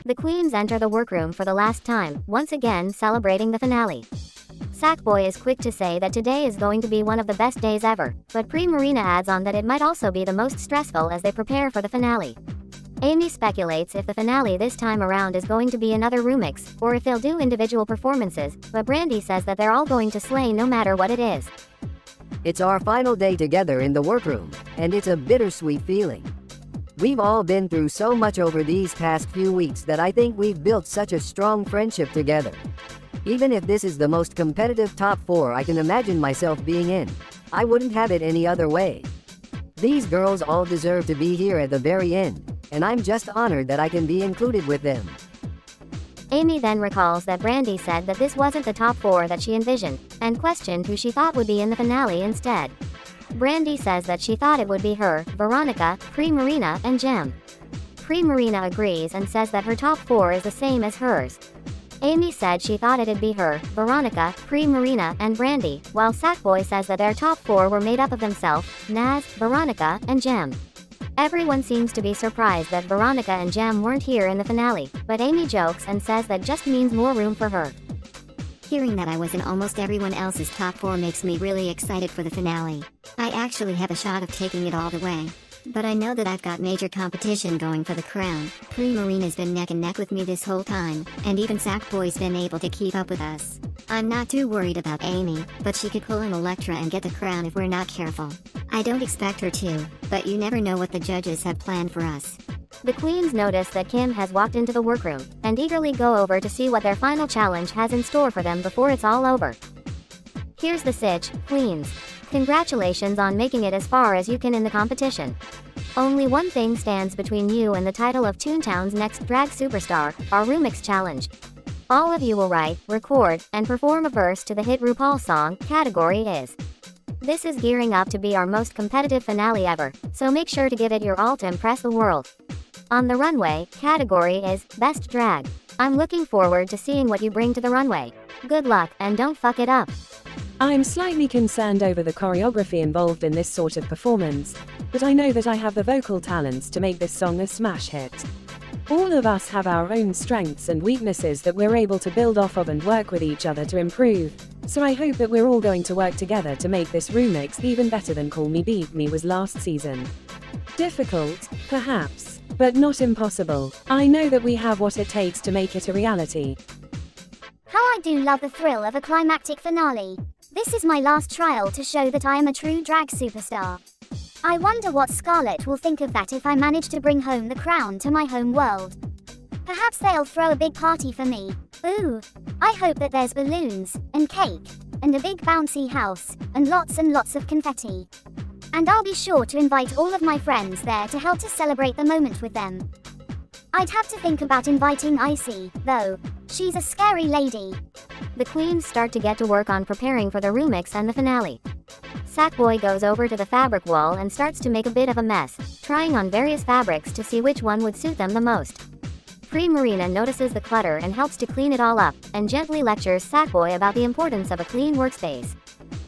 The queens enter the workroom for the last time, once again celebrating the finale. Sackboy is quick to say that today is going to be one of the best days ever, but Marina adds on that it might also be the most stressful as they prepare for the finale. Amy speculates if the finale this time around is going to be another remix, or if they'll do individual performances, but Brandy says that they're all going to slay no matter what it is. It's our final day together in the workroom, and it's a bittersweet feeling. We've all been through so much over these past few weeks that I think we've built such a strong friendship together. Even if this is the most competitive top 4 I can imagine myself being in, I wouldn't have it any other way. These girls all deserve to be here at the very end, and I'm just honored that I can be included with them. Amy then recalls that Brandy said that this wasn't the top 4 that she envisioned, and questioned who she thought would be in the finale instead. Brandy says that she thought it would be her, Veronica, Marina, and Jem. Marina agrees and says that her top 4 is the same as hers. Amy said she thought it'd be her, Veronica, Marina, and Brandy, while Sackboy says that their top 4 were made up of themselves, Naz, Veronica, and Jem. Everyone seems to be surprised that Veronica and Jem weren't here in the finale, but Amy jokes and says that just means more room for her. Hearing that I was in almost everyone else's top 4 makes me really excited for the finale. I actually have a shot of taking it all the way. But I know that I've got major competition going for the crown. Marina's been neck and neck with me this whole time, and even Sackboy's been able to keep up with us. I'm not too worried about Amy, but she could pull an Electra and get the crown if we're not careful. I don't expect her to, but you never know what the judges have planned for us. The queens notice that Kim has walked into the workroom, and eagerly go over to see what their final challenge has in store for them before it's all over. Here's the sitch, queens. Congratulations on making it as far as you can in the competition. Only one thing stands between you and the title of Toontown's next drag superstar, our remix challenge. All of you will write, record, and perform a verse to the hit RuPaul song, Category Is. This is gearing up to be our most competitive finale ever, so make sure to give it your all to impress the world. On the runway, category is Best Drag. I'm looking forward to seeing what you bring to the runway. Good luck, and don't fuck it up. I'm slightly concerned over the choreography involved in this sort of performance, but I know that I have the vocal talents to make this song a smash hit. All of us have our own strengths and weaknesses that we're able to build off of and work with each other to improve, so I hope that we're all going to work together to make this remix even better than Call Me Beat Me was last season. Difficult, perhaps, but not impossible. I know that we have what it takes to make it a reality. How I do love the thrill of a climactic finale. This is my last trial to show that I am a true drag superstar. I wonder what Scarlett will think of that if I manage to bring home the crown to my home world. Perhaps they'll throw a big party for me. Ooh, I hope that there's balloons, and cake, and a big bouncy house, and lots of confetti. And I'll be sure to invite all of my friends there to help to celebrate the moment with them. I'd have to think about inviting Icy, though. She's a scary lady. The queens start to get to work on preparing for the remix and the finale. Sackboy goes over to the fabric wall and starts to make a bit of a mess, trying on various fabrics to see which one would suit them the most. Marina notices the clutter and helps to clean it all up, and gently lectures Sackboy about the importance of a clean workspace.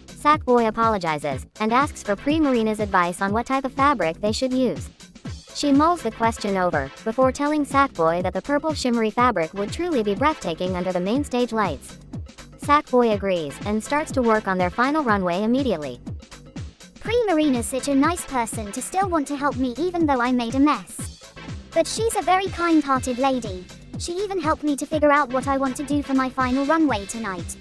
Sackboy apologizes, and asks for Marina's advice on what type of fabric they should use. She mulls the question over, before telling Sackboy that the purple shimmery fabric would truly be breathtaking under the main stage lights. Sackboy agrees, and starts to work on their final runway immediately. Marina's such a nice person to still want to help me even though I made a mess. But she's a very kind-hearted lady. She even helped me to figure out what I want to do for my final runway tonight.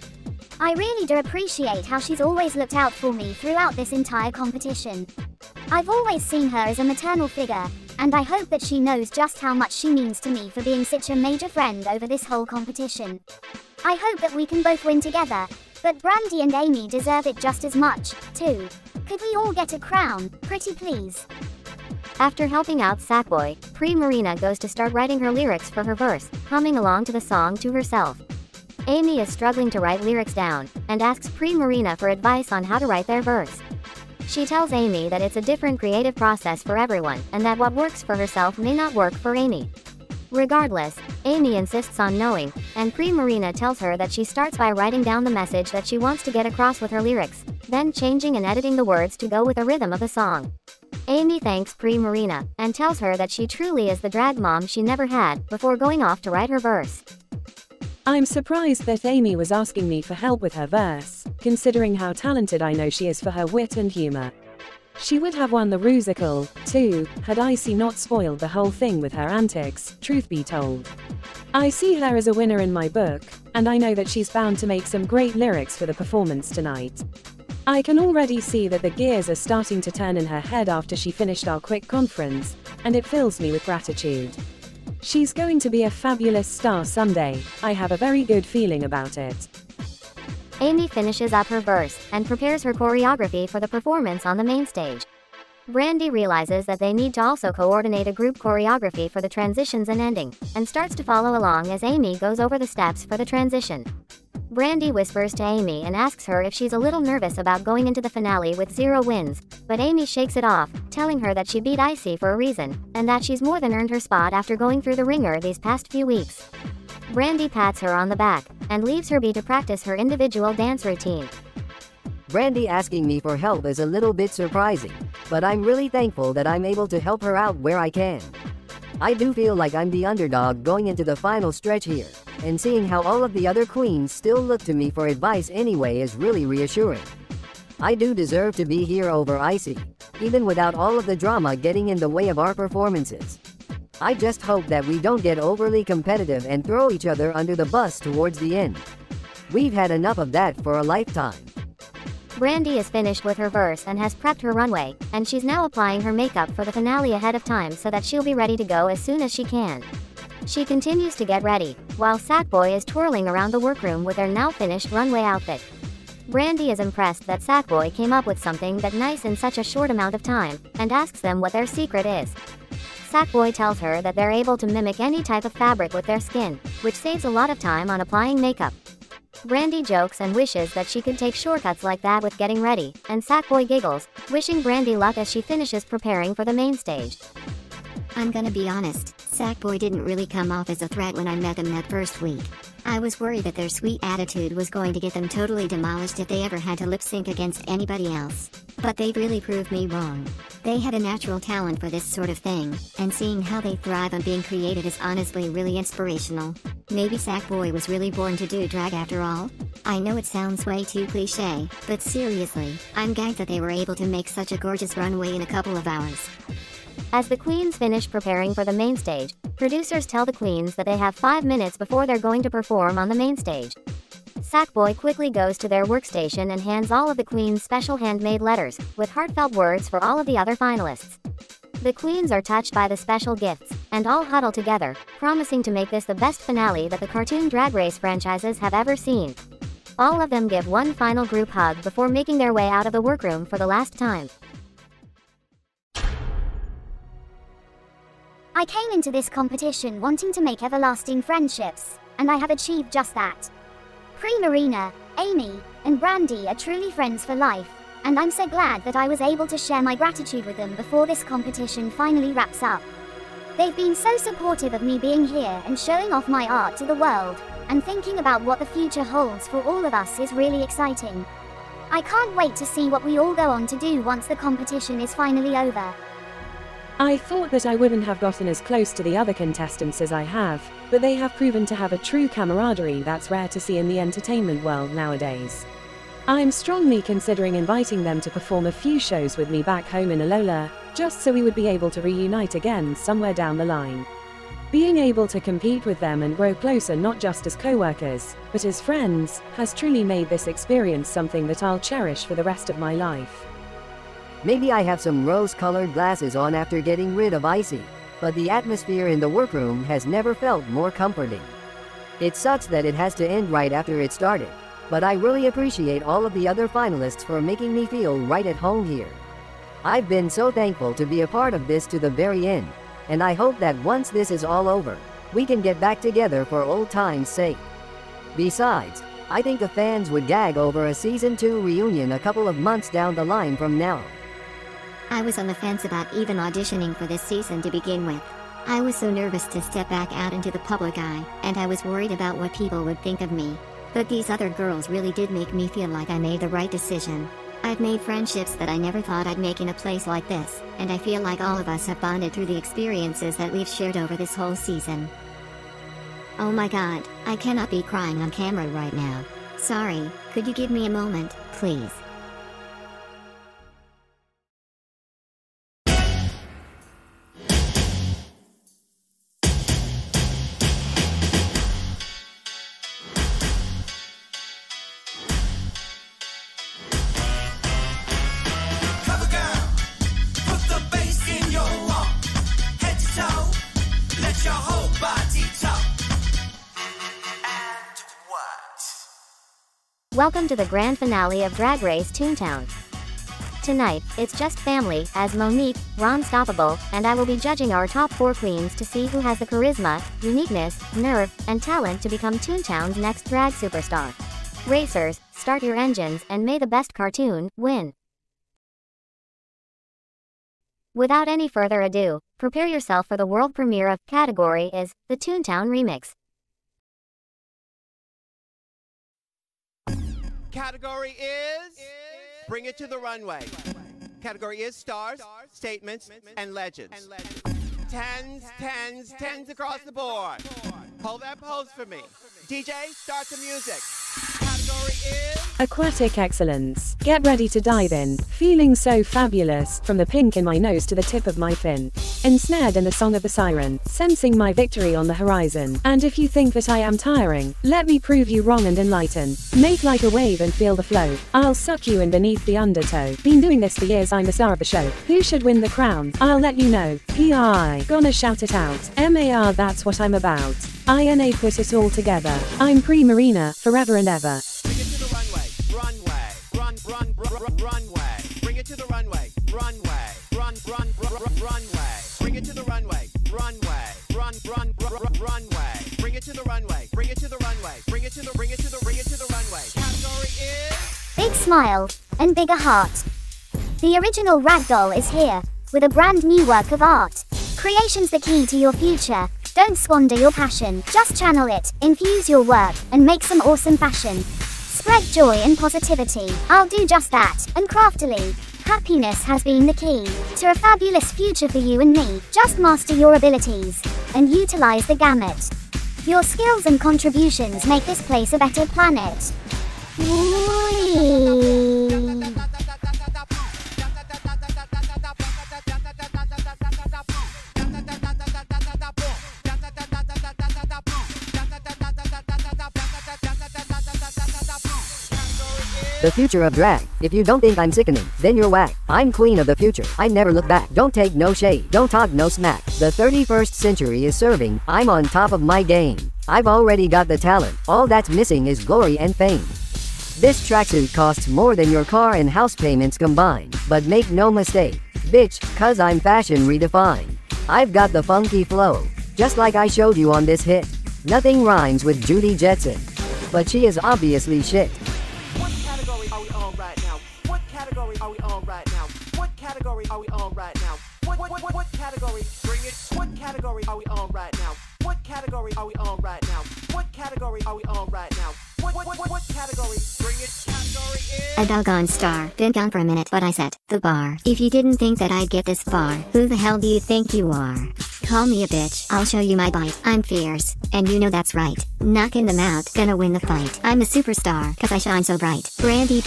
I really do appreciate how she's always looked out for me throughout this entire competition. I've always seen her as a maternal figure, and I hope that she knows just how much she means to me for being such a major friend over this whole competition. I hope that we can both win together, but Brandy and Amy deserve it just as much, too. Could we all get a crown, pretty please? After helping out Sackboy, Marina goes to start writing her lyrics for her verse, humming along to the song to herself. Amy is struggling to write lyrics down, and asks Marina for advice on how to write their verse. She tells Amy that it's a different creative process for everyone, and that what works for herself may not work for Amy. Regardless, Amy insists on knowing, and Marina tells her that she starts by writing down the message that she wants to get across with her lyrics. then changing and editing the words to go with the rhythm of the song. Amy thanks Marina and tells her that she truly is the drag mom she never had before going off to write her verse. I'm surprised that Amy was asking me for help with her verse, considering how talented I know she is for her wit and humor. She would have won the Rusical, too, had Icy not spoiled the whole thing with her antics, truth be told. I see her as a winner in my book, and I know that she's bound to make some great lyrics for the performance tonight. I can already see that the gears are starting to turn in her head after she finished our quick conference, and it fills me with gratitude. She's going to be a fabulous star someday. I have a very good feeling about it. Amy finishes up her verse and prepares her choreography for the performance on the main stage. Brandy realizes that they need to also coordinate a group choreography for the transitions and ending, and starts to follow along as Amy goes over the steps for the transition. Brandy whispers to Amy and asks her if she's a little nervous about going into the finale with 0 wins, but Amy shakes it off, telling her that she beat Icy for a reason, and that she's more than earned her spot after going through the ringer these past few weeks. Brandy pats her on the back, and leaves her be to practice her individual dance routine. Brandy asking me for help is a little bit surprising, but I'm really thankful that I'm able to help her out where I can. I do feel like I'm the underdog going into the final stretch here, and seeing how all of the other queens still look to me for advice anyway is really reassuring. I do deserve to be here over Icy, even without all of the drama getting in the way of our performances. I just hope that we don't get overly competitive and throw each other under the bus towards the end. We've had enough of that for a lifetime. Brandy is finished with her verse and has prepped her runway, and she's now applying her makeup for the finale ahead of time so that she'll be ready to go as soon as she can. She continues to get ready, while Sackboy is twirling around the workroom with their now finished runway outfit. Brandy is impressed that Sackboy came up with something that nice in such a short amount of time, and asks them what their secret is. Sackboy tells her that they're able to mimic any type of fabric with their skin, which saves a lot of time on applying makeup. Brandy jokes and wishes that she could take shortcuts like that with getting ready, and Sackboy giggles, wishing Brandy luck as she finishes preparing for the main stage. I'm gonna be honest, Sackboy didn't really come off as a threat when I met them that first week. I was worried that their sweet attitude was going to get them totally demolished if they ever had to lip sync against anybody else. But they've really proved me wrong. They have a natural talent for this sort of thing, and seeing how they thrive on being creative is honestly really inspirational. Maybe Sackboy was really born to do drag after all? I know it sounds way too cliche, but seriously, I'm gagged that they were able to make such a gorgeous runway in a couple of hours. As the queens finish preparing for the main stage, producers tell the queens that they have 5 minutes before they're going to perform on the main stage. Sackboy quickly goes to their workstation and hands all of the queens special handmade letters, with heartfelt words for all of the other finalists. The queens are touched by the special gifts, and all huddle together, promising to make this the best finale that the cartoon Drag Race franchises have ever seen. All of them give one final group hug before making their way out of the workroom for the last time. I came into this competition wanting to make everlasting friendships, and I have achieved just that. Marina, Amy, and Brandy are truly friends for life, and I'm so glad that I was able to share my gratitude with them before this competition finally wraps up. They've been so supportive of me being here and showing off my art to the world, and thinking about what the future holds for all of us is really exciting. I can't wait to see what we all go on to do once the competition is finally over. I thought that I wouldn't have gotten as close to the other contestants as I have, but they have proven to have a true camaraderie that's rare to see in the entertainment world nowadays. I'm strongly considering inviting them to perform a few shows with me back home in Alola, just so we would be able to reunite again somewhere down the line. Being able to compete with them and grow closer not just as co-workers, but as friends, has truly made this experience something that I'll cherish for the rest of my life. Maybe I have some rose-colored glasses on after getting rid of Icy, but the atmosphere in the workroom has never felt more comforting. It sucks that it has to end right after it started, but I really appreciate all of the other finalists for making me feel right at home here. I've been so thankful to be a part of this to the very end, and I hope that once this is all over, we can get back together for old time's sake. Besides, I think the fans would gag over a Season 2 reunion a couple of months down the line from now. I was on the fence about even auditioning for this season to begin with. I was so nervous to step back out into the public eye, and I was worried about what people would think of me. But these other girls really did make me feel like I made the right decision. I've made friendships that I never thought I'd make in a place like this, and I feel like all of us have bonded through the experiences that we've shared over this whole season. Oh my god, I cannot be crying on camera right now. Sorry, could you give me a moment, please? Welcome to the grand finale of Drag Race Toontown. Tonight, it's just family, as Monique, Ron Stoppable, and I will be judging our top 4 queens to see who has the charisma, uniqueness, nerve, and talent to become Toontown's next drag superstar. Racers, start your engines and may the best cartoon win. Without any further ado, prepare yourself for the world premiere of Category is the Toontown Remix. Category is Bring It to the Runway. Category is stars, statements, and legends. Tens, tens, tens across the board. Hold that pose for me. DJ, start the music. Category is Aquatic excellence. Get ready to dive in. Feeling so fabulous, from the pink in my nose to the tip of my fin. Ensnared in the song of the siren, sensing my victory on the horizon. And if you think that I am tiring, let me prove you wrong and enlighten. Make like a wave and feel the flow. I'll suck you in beneath the undertow. Been doing this for years, I'm the star of the show. Who should win the crown? I'll let you know. P.I. Gonna shout it out. M.A.R. That's what I'm about. I.N.A. put it all together. I'm pre-Marina, forever and ever. Bring it to the runway, runway, runway. Bring it to the runway, runway, runway. Bring it to the runway, runway, runway. Bring it to the runway, bring it to the runway, bring it to the runway. Category is Big smile and bigger heart. The original ragdoll is here with a brand new work of art. Creation's the key to your future. Don't squander your passion, just channel it, infuse your work, and make some awesome fashion. Spread joy and positivity. I'll do just that, and craftily. Happiness has been the key to a fabulous future for you and me. Just master your abilities and utilize the gamut. Your skills and contributions make this place a better planet. The future of drag. If you don't think I'm sickening, then you're whack. I'm queen of the future. I never look back. Don't take no shade. Don't talk no smack. The 31st century is serving. I'm on top of my game. I've already got the talent. All that's missing is glory and fame. This tracksuit costs more than your car and house payments combined. But make no mistake, bitch, cause I'm fashion redefined. I've got the funky flow, just like I showed you on this hit. Nothing rhymes with Judy Jetson, but she is obviously shit. What category are we on right now? What category are we on right now? What category are we on right now? What category? Bring it. What category are we on right now? What category are we on right now? What category are we on right now? What category? Bring it. Category is A doggone star. Been gone for a minute, but I set the bar. If you didn't think that I'd get this far, who the hell do you think you are? Call me a bitch, I'll show you my bite. I'm fierce, and you know that's right. Knocking them out, gonna win the fight. I'm a superstar, cause I shine so bright. Brandy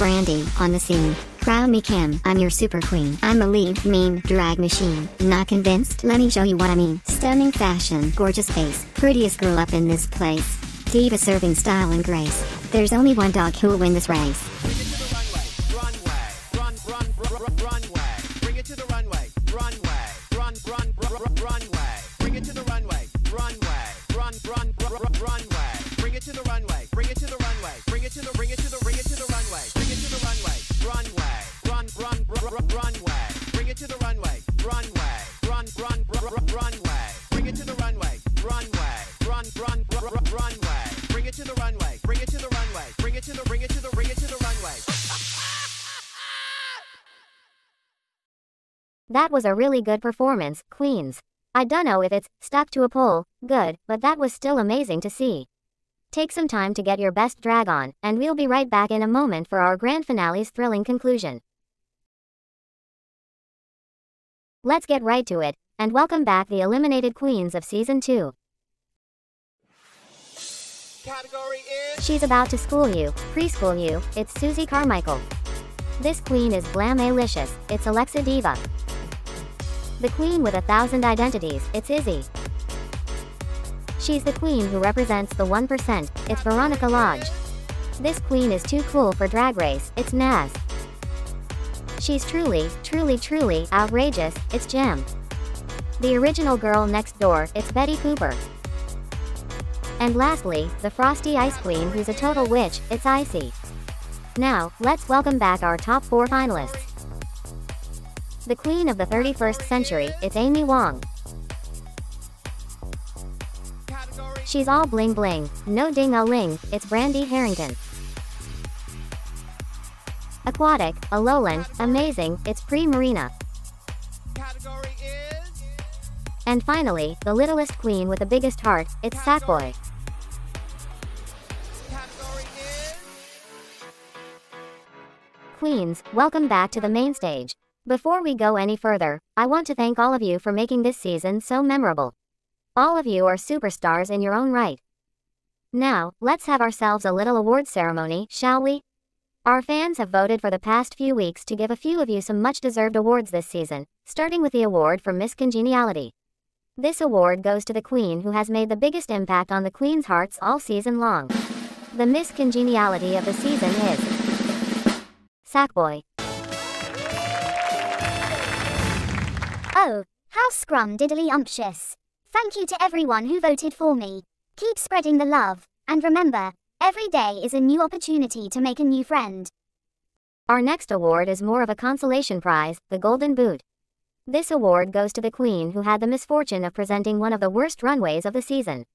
on the scene. Crown me Kim, I'm your super queen. I'm a mean drag machine. Not convinced? Let me show you what I mean. Stunning fashion, gorgeous face, prettiest girl up in this place. Diva serving style and grace. There's only one dog who'll win this race. Bring it to the runway, bring it to the runway, runway, bring it to the runway, runway, bring it to the runway, bring it to the runway, bring it to the runway, bring it to the runway, runway, bring it to the runway, runway, bring it to the runway, runway, bring it to the runway, bring it to the runway, bring it to the runway. That was a really good performance, queens. I dunno if it's stuck to a pole, good, but that was still amazing to see. Take some time to get your best drag on, and we'll be right back in a moment for our grand finale's thrilling conclusion. Let's get right to it, and welcome back the eliminated queens of Season 2. Category is... She's about to school you, preschool you, it's Susie Carmichael. This queen is glam-alicious, it's Alexa Diva. The queen with 1,000 identities, it's Izzy. She's the queen who represents the 1%, it's Veronica Lodge. This queen is too cool for Drag Race, it's Naz. She's truly outrageous, it's Jem. The original girl next door, it's Betty Cooper. And lastly, the frosty ice queen who's a total witch, it's Icy. Now, let's welcome back our top 4 finalists. The queen of the 31st century, it's Amy Wong. She's all bling bling, no ding-a-ling, it's Brandy Harrington. Aquatic, Alolan, amazing, it's Pre Marina. Category is... And finally, the littlest queen with the biggest heart, it's Sackboy. Category is... Queens, welcome back to the main stage. Before we go any further, I want to thank all of you for making this season so memorable. All of you are superstars in your own right. Now, let's have ourselves a little award ceremony, shall we? Our fans have voted for the past few weeks to give a few of you some much-deserved awards this season, starting with the award for Miss Congeniality. This award goes to the queen who has made the biggest impact on the queen's hearts all season long. The Miss Congeniality of the season is... Sackboy. Oh, how scrum-diddly-umptious. Thank you to everyone who voted for me. Keep spreading the love, and remember, every day is a new opportunity to make a new friend. Our next award is more of a consolation prize, the Golden Boot. This award goes to the queen who had the misfortune of presenting one of the worst runways of the season.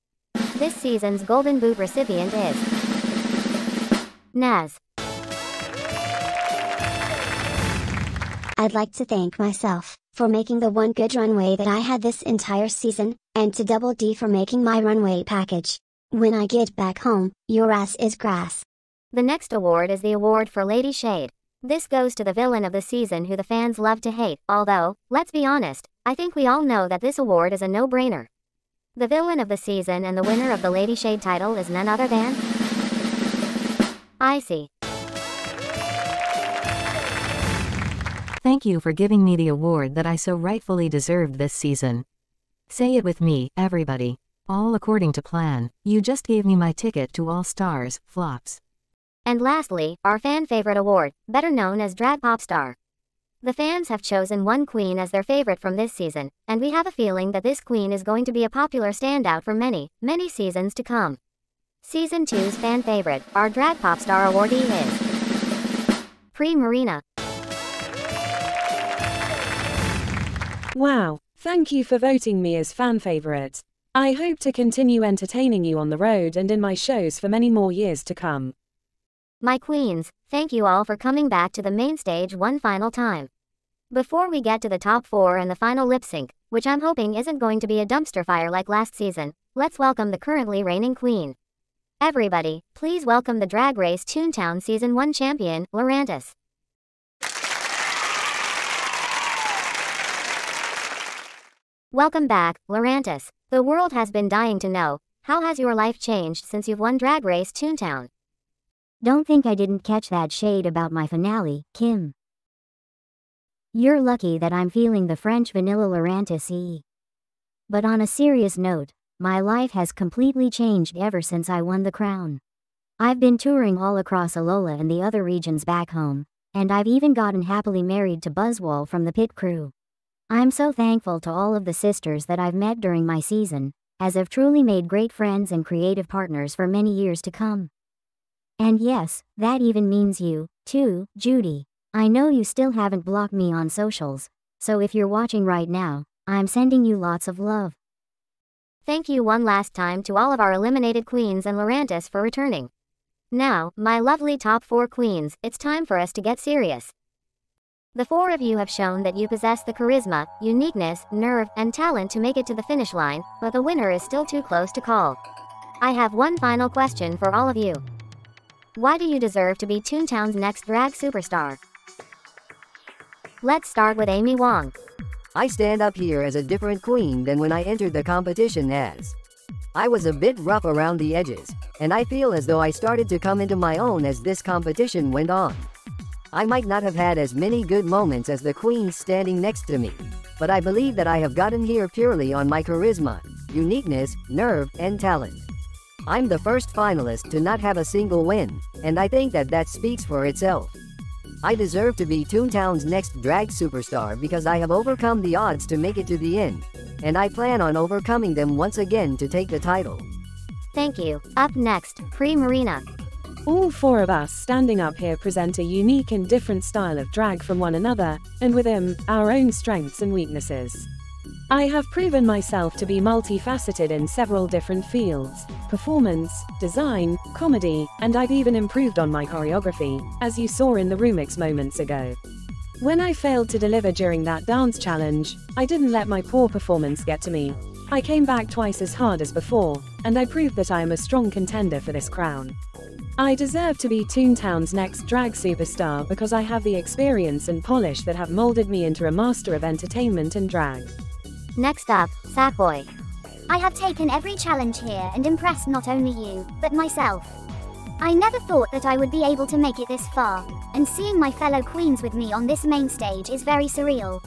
This season's Golden Boot recipient is... Naz. I'd like to thank myself for making the one good runway that I had this entire season, and to Double D for making my runway package. When I get back home, your ass is grass. The next award is the award for Lady Shade. This goes to the villain of the season who the fans love to hate, although, let's be honest, I think we all know that this award is a no-brainer. The villain of the season and the winner of the Lady Shade title is none other than... Icy. Thank you for giving me the award that I so rightfully deserved this season. Say it with me, everybody. All according to plan. You just gave me my ticket to All Stars, flops. And lastly, our fan favorite award, better known as Drag Pop Star. The fans have chosen one queen as their favorite from this season, and we have a feeling that this queen is going to be a popular standout for many seasons to come. Season 2's fan favorite, our Drag Pop Star awardee is... Pre Marina. Wow, thank you for voting me as fan favorite. I hope to continue entertaining you on the road and in my shows for many more years to come. My queens, thank you all for coming back to the main stage one final time. Before we get to the top 4 and the final lip sync, which I'm hoping isn't going to be a dumpster fire like last season, let's welcome the currently reigning queen. Everybody, please welcome the Drag Race Toontown Season 1 champion, Lorantis. Welcome back, Lorantis. The world has been dying to know, how has your life changed since you've won Drag Race Toontown? Don't think I didn't catch that shade about my finale, Kim. You're lucky that I'm feeling the French vanilla Lorantis-y. But on a serious note, my life has completely changed ever since I won the crown. I've been touring all across Alola and the other regions back home, and I've even gotten happily married to Buzzwole from the pit crew. I'm so thankful to all of the sisters that I've met during my season, as I've truly made great friends and creative partners for many years to come. And yes, that even means you, too, Judy. I know you still haven't blocked me on socials, so if you're watching right now, I'm sending you lots of love. Thank you one last time to all of our eliminated queens and Lorantis for returning. Now, my lovely top 4 queens, it's time for us to get serious. The 4 of you have shown that you possess the charisma, uniqueness, nerve, and talent to make it to the finish line, but the winner is still too close to call. I have one final question for all of you. Why do you deserve to be Toontown's next drag superstar? Let's start with Amy Wong. I stand up here as a different queen than when I entered the competition as. I was a bit rough around the edges, and I feel as though I started to come into my own as this competition went on. I might not have had as many good moments as the queens standing next to me, but I believe that I have gotten here purely on my charisma, uniqueness, nerve, and talent. I'm the first finalist to not have a single win, and I think that speaks for itself. I deserve to be Toontown's next drag superstar because I have overcome the odds to make it to the end, and I plan on overcoming them once again to take the title. Thank you. Up next, Marina. All four of us standing up here present a unique and different style of drag from one another, and with them, our own strengths and weaknesses. I have proven myself to be multifaceted in several different fields: performance, design, comedy, and I've even improved on my choreography, as you saw in the remix moments ago. When I failed to deliver during that dance challenge, I didn't let my poor performance get to me. I came back twice as hard as before, and I proved that I am a strong contender for this crown. I deserve to be Toontown's next drag superstar because I have the experience and polish that have molded me into a master of entertainment and drag. Next up, Sackboy. I have taken every challenge here and impressed not only you, but myself. I never thought that I would be able to make it this far, and seeing my fellow queens with me on this main stage is very surreal.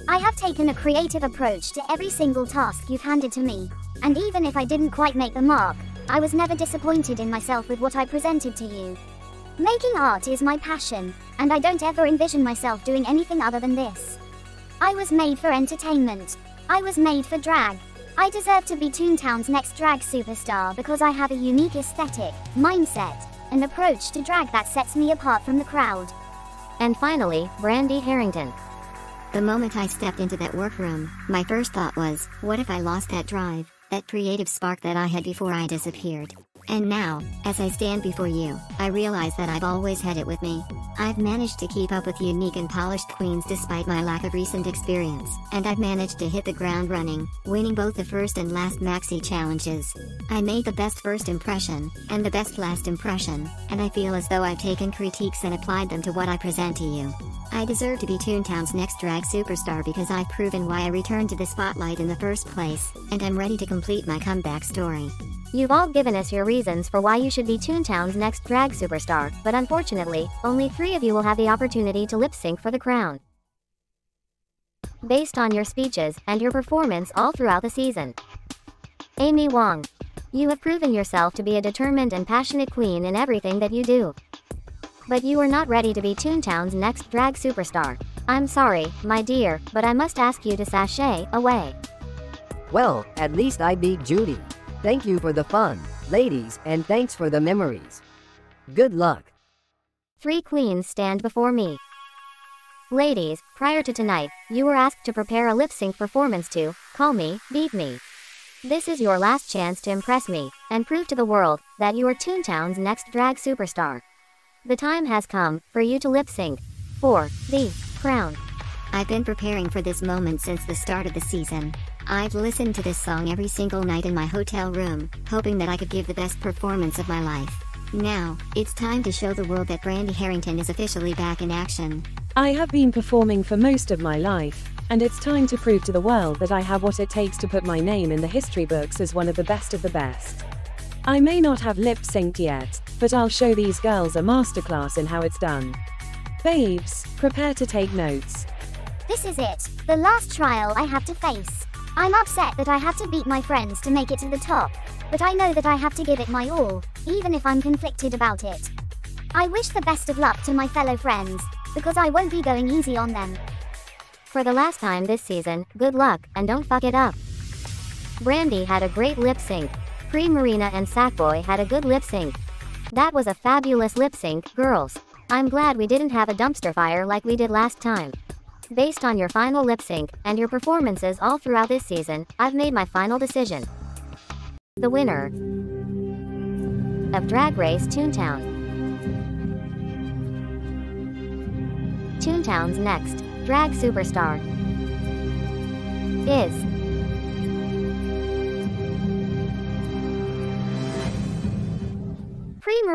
I have taken a creative approach to every single task you've handed to me, and even if I didn't quite make the mark, I was never disappointed in myself with what I presented to you. Making art is my passion, and I don't ever envision myself doing anything other than this. I was made for entertainment. I was made for drag. I deserve to be Toontown's next drag superstar because I have a unique aesthetic, mindset, and approach to drag that sets me apart from the crowd. And finally, Brandy Harrington. The moment I stepped into that workroom, my first thought was, what if I lost that drive, that creative spark that I had before I disappeared? And now, as I stand before you, I realize that I've always had it with me. I've managed to keep up with unique and polished queens despite my lack of recent experience, and I've managed to hit the ground running, winning both the first and last maxi challenges. I made the best first impression, and the best last impression, and I feel as though I've taken critiques and applied them to what I present to you. I deserve to be Toontown's next drag superstar because I've proven why I returned to the spotlight in the first place, and I'm ready to complete my comeback story. You've all given us your reasons for why you should be Toontown's next drag superstar, but unfortunately, only 3 of you will have the opportunity to lip-sync for the crown. Based on your speeches and your performance all throughout the season. Amy Wong. You have proven yourself to be a determined and passionate queen in everything that you do. But you are not ready to be Toontown's next drag superstar. I'm sorry, my dear, but I must ask you to sashay away. Well, at least I beat Judy. Thank you for the fun, ladies, and thanks for the memories. Good luck. 3 queens stand before me. Ladies, prior to tonight, you were asked to prepare a lip-sync performance to Call Me, Beat Me. This is your last chance to impress me, and prove to the world that you are Toontown's next drag superstar. The time has come for you to lip-sync for the crown. I've been preparing for this moment since the start of the season. I've listened to this song every single night in my hotel room, hoping that I could give the best performance of my life. Now, it's time to show the world that Brandy Harrington is officially back in action. I have been performing for most of my life, and it's time to prove to the world that I have what it takes to put my name in the history books as one of the best of the best. I may not have lip-synced yet, but I'll show these girls a masterclass in how it's done. Babes, prepare to take notes. This is it, the last trial I have to face. I'm upset that I have to beat my friends to make it to the top, but I know that I have to give it my all, even if I'm conflicted about it. I wish the best of luck to my fellow friends, because I won't be going easy on them. For the last time this season, good luck, and don't fuck it up. Brandy had a great lip-sync. Marina and Sackboy had a good lip-sync. That was a fabulous lip-sync, girls. I'm glad we didn't have a dumpster fire like we did last time. Based on your final lip-sync, and your performances all throughout this season, I've made my final decision. The winner of Drag Race Toontown. Toontown's next drag superstar is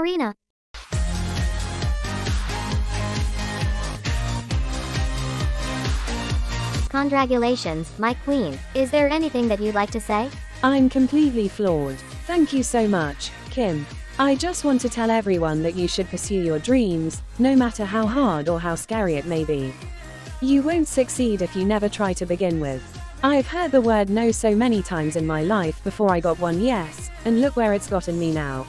Marina. Congratulations, my queen. Is there anything that you'd like to say? I'm completely floored. Thank you so much, Kim. I just want to tell everyone that you should pursue your dreams, no matter how hard or how scary it may be. You won't succeed if you never try to begin with. I've heard the word no so many times in my life before I got one yes, and look where it's gotten me now.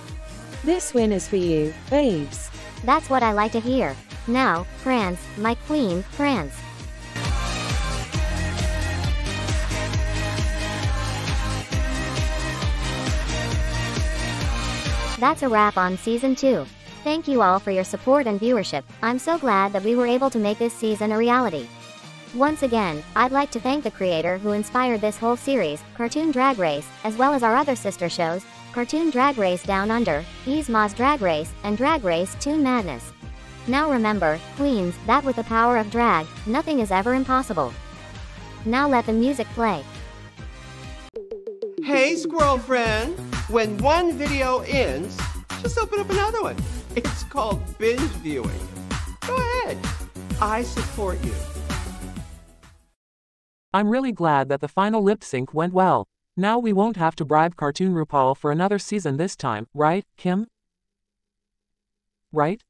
This win is for you, babes. That's what I like to hear. Now, France, my queen, France. That's a wrap on Season 2. Thank you all for your support and viewership. I'm so glad that we were able to make this season a reality. Once again, I'd like to thank the creator who inspired this whole series, Cartoon Drag Race, as well as our other sister shows, Cartoon Drag Race Down Under, Yzma's Drag Race, and Drag Race Toon Madness. Now remember, queens, that with the power of drag, nothing is ever impossible. Now let the music play. Hey, squirrel friend. When one video ends, just open up another one. It's called binge viewing. Go ahead. I support you. I'm really glad that the final lip sync went well. Now we won't have to bribe Cartoon RuPaul for another season this time, right, Kim? Right?